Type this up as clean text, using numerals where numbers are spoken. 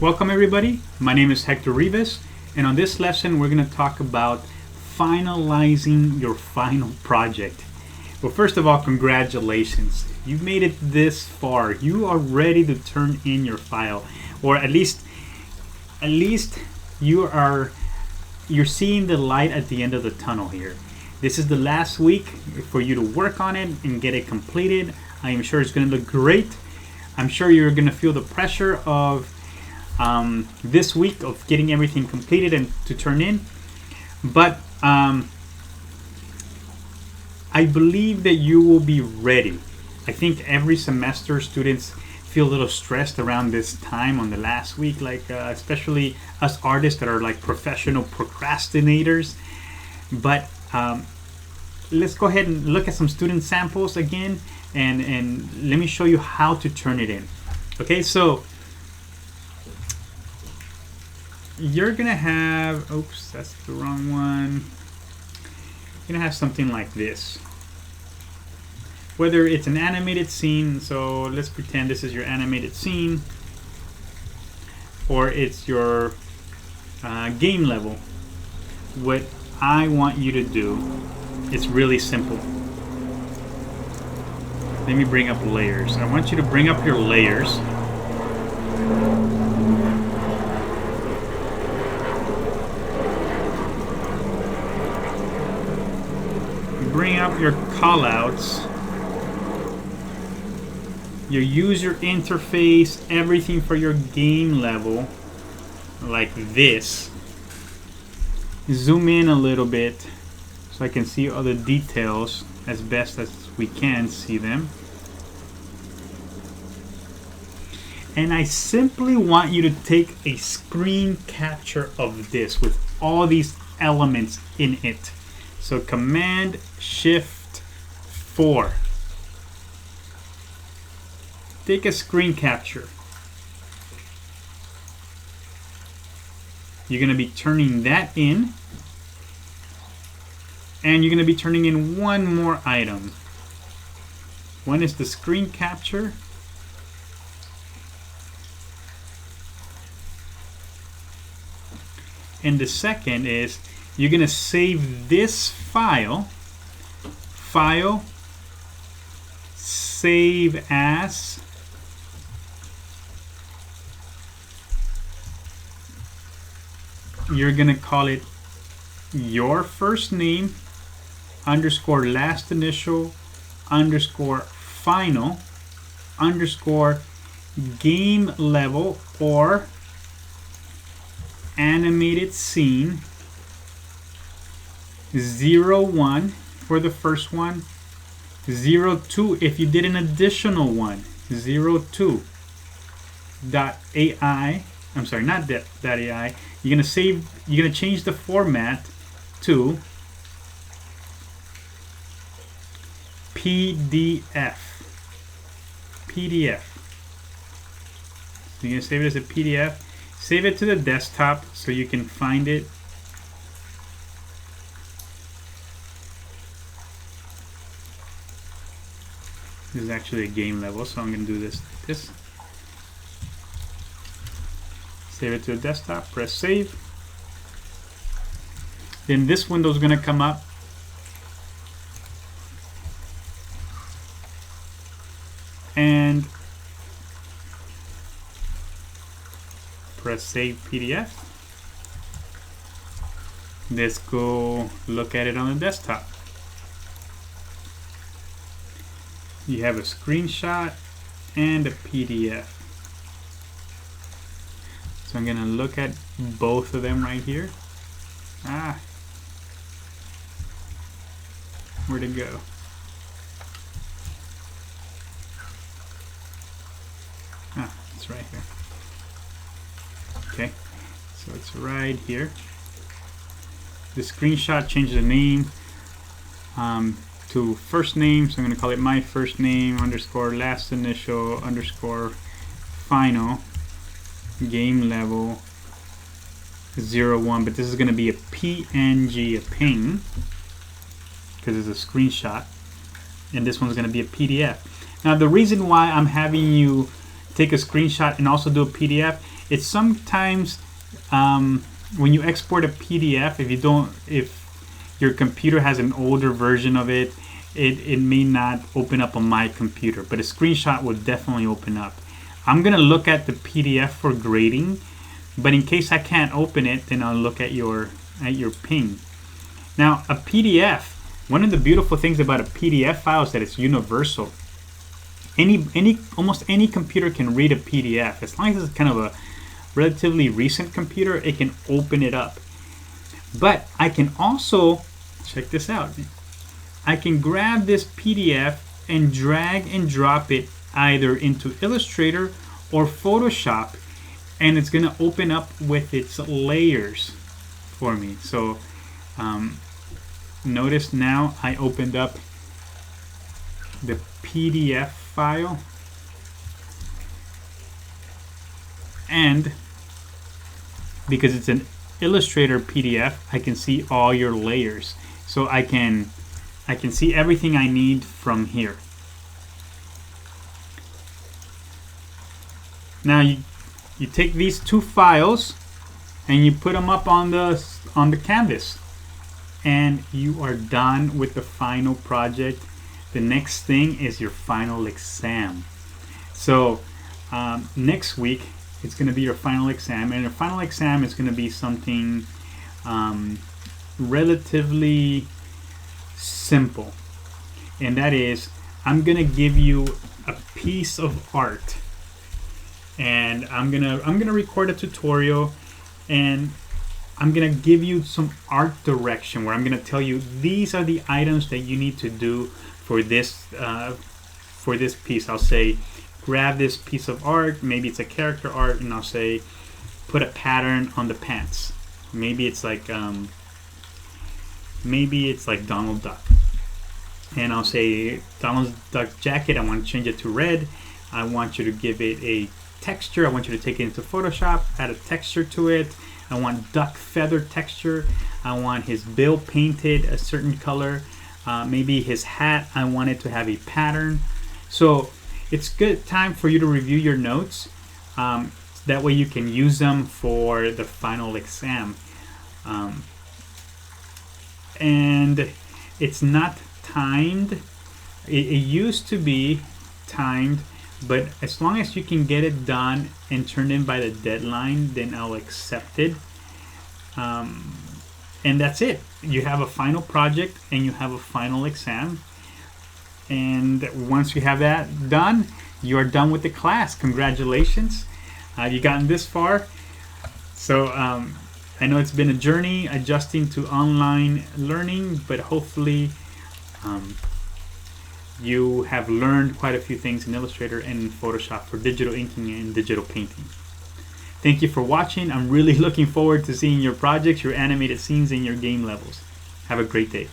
Welcome everybody, my name is Hector Rivas, and on this lesson we're going to talk about finalizing your final project. Well, first of all, congratulations. You've made it this far. You are ready to turn in your file, or at least you're seeing the light at the end of the tunnel here. This is the last week for you to work on it and get it completed. I am sure it's going to look great. I'm sure you're going to feel the pressure of this week of getting everything completed and to turn in, but I believe that you will be ready. I think every semester students feel a little stressed around this time on the last week, like especially us artists that are like professional procrastinators. But let's go ahead and look at some student samples again, and let me show you how to turn it in. Okay, so you're gonna have, oops, that's the wrong one. You're gonna have something like this. Whether it's an animated scene, so let's pretend this is your animated scene, or it's your game level. What I want you to do, it's really simple. Let me bring up layers. I want you to bring up your layers. Bring up your callouts, your user interface, everything for your game level, like this. Zoom in a little bit so I can see all the details as best as we can see them. And I simply want you to take a screen capture of this with all these elements in it. So Command Shift 4. Take a screen capture. You're going to be turning that in. And you're going to be turning in one more item. One is the screen capture. And the second is you're going to save this file, save as, you're going to call it your first name underscore last initial underscore final underscore game level or animated scene 01 for the first one, 02 if you did an additional one, 02.ai. I'm sorry, not .ai. You're gonna change the format to PDF. So you're gonna save it as a PDF. Save it to the desktop so you can find it. This is actually a game level, so I'm going to do this like this. Save it to the desktop, press save. Then this window is going to come up. And press save PDF. Let's go look at it on the desktop. You have a screenshot and a PDF. So I'm going to look at both of them right here. Where'd it go? It's right here. Okay, so it's right here. The screenshot changes the name to first name, so I'm going to call it my first name underscore last initial underscore final game level 01, but this is going to be a PNG, a ping, because it's a screenshot, and this one's going to be a PDF. Now the reason why I'm having you take a screenshot and also do a PDF It's sometimes when you export a PDF, if your computer has an older version of it, it may not open up on my computer, but a screenshot will definitely open up. I'm gonna look at the PDF for grading, but in case I can't open it, then I'll look at your ping. Now, a PDF, one of the beautiful things about a PDF file is that it's universal. Almost any computer can read a PDF. As long as it's kind of a relatively recent computer, it can open it up. But I can also, check this out, I can grab this PDF and drag and drop it either into Illustrator or Photoshop, and it's gonna open up with its layers for me. So notice now I opened up the PDF file, and because it's an Illustrator PDF, I can see all your layers. So I can see everything I need from here. Now you take these two files and you put them up on the canvas, and you are done with the final project. The next thing is your final exam. So next week it's going to be your final exam, and your final exam is going to be something relatively simple, and that is I'm going to give you a piece of art, and I'm gonna record a tutorial, and I'm gonna give you some art direction where I'm gonna tell you these are the items that you need to do for this piece. I'll say grab this piece of art, maybe it's a character art, and I'll say put a pattern on the pants. Maybe it's like Donald Duck, and I'll say Donald Duck jacket, I want to change it to red. I want you to give it a texture. I want you to take it into Photoshop, add a texture to it. I want duck feather texture. I want his bill painted a certain color. Maybe his hat, I want it to have a pattern. So it's good time for you to review your notes. That way you can use them for the final exam. And it's not timed. It used to be timed, but as long as you can get it done and turned in by the deadline, then I'll accept it. And that's it. You have a final project and you have a final exam. And once you have that done, you are done with the class. Congratulations. You've gotten this far. So I know it's been a journey adjusting to online learning, but hopefully you have learned quite a few things in Illustrator and in Photoshop for digital inking and digital painting. Thank you for watching. I'm really looking forward to seeing your projects, your animated scenes, and your game levels. Have a great day.